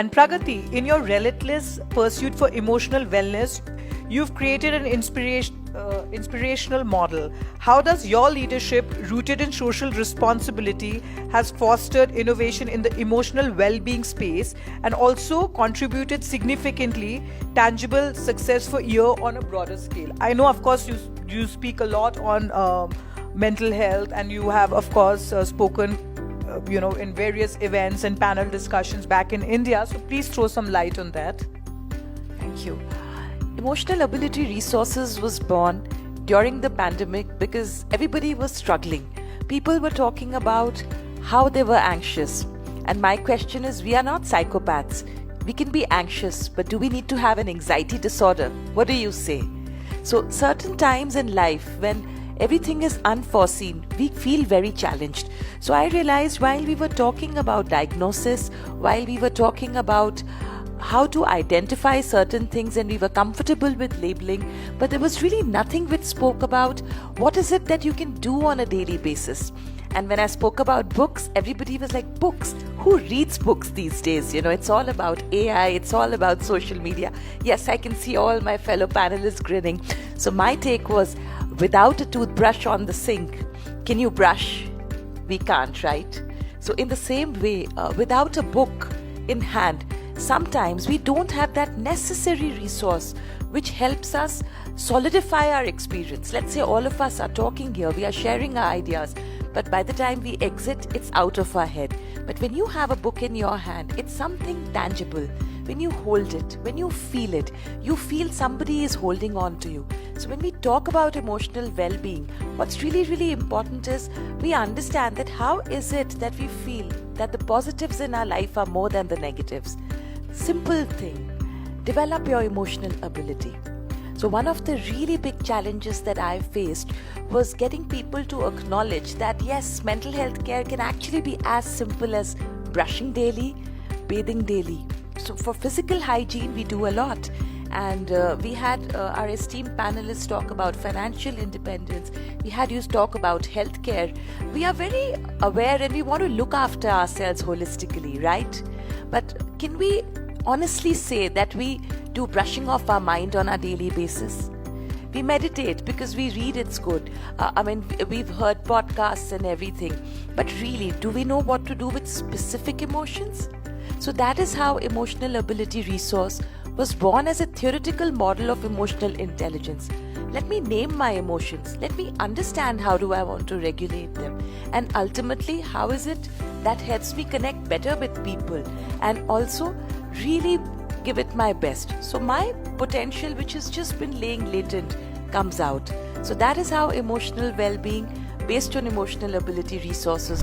And Pragati, in your relentless pursuit for emotional wellness, you've created an inspirational model. How does your leadership, rooted in social responsibility, has fostered innovation in the emotional well-being space and also contributed significantly tangible success for EaR on a broader scale? I know, of course, you speak a lot on mental health, and you have, of course, spoken in various events and panel discussions back in India. So please throw some light on that. Thank you. Emotional Ability Resources was born during the pandemic because everybody was struggling. People were talking about how they were anxious. And my question is, we are not psychopaths. We can be anxious, but do we need to have an anxiety disorder? What do you say? So certain times in life when everything is unforeseen, we feel very challenged. So I realized while we were talking about diagnosis, while we were talking about how to identify certain things and we were comfortable with labeling, but there was really nothing which spoke about what is it that you can do on a daily basis. And when I spoke about books, everybody was like, books? Who reads books these days? It's all about AI, it's all about social media. Yes, I can see all my fellow panelists grinning. So my take was, without a toothbrush on the sink, can you brush? We can't, right? So in the same way, without a book in hand, sometimes we don't have that necessary resource which helps us solidify our experience. Let's say all of us are talking here, we are sharing our ideas, but by the time we exit, it's out of our head. But when you have a book in your hand, it's something tangible. When you hold it, when you feel somebody is holding on to you. So when we talk about emotional well-being, what's really, really important is we understand that how is it that we feel that the positives in our life are more than the negatives. Simple thing, develop your emotional ability. So one of the really big challenges that I faced was getting people to acknowledge that yes, mental health care can actually be as simple as brushing daily, bathing daily. So for physical hygiene, we do a lot. And we had our esteemed panelists talk about financial independence. We had you talk about healthcare. We are very aware and we want to look after ourselves holistically, right? But can we honestly say that we do brushing off our mind on a daily basis? We meditate because we read it's good. We've heard podcasts and everything. But really, do we know what to do with specific emotions? So that is how Emotional Ability Resource was born as a theoretical model of emotional intelligence. Let me name my emotions. Let me understand how do I want to regulate them. And ultimately, how is it that helps me connect better with people and also really give it my best. So my potential, which has just been laying latent, comes out. So that is how emotional well-being based on Emotional Ability Resources.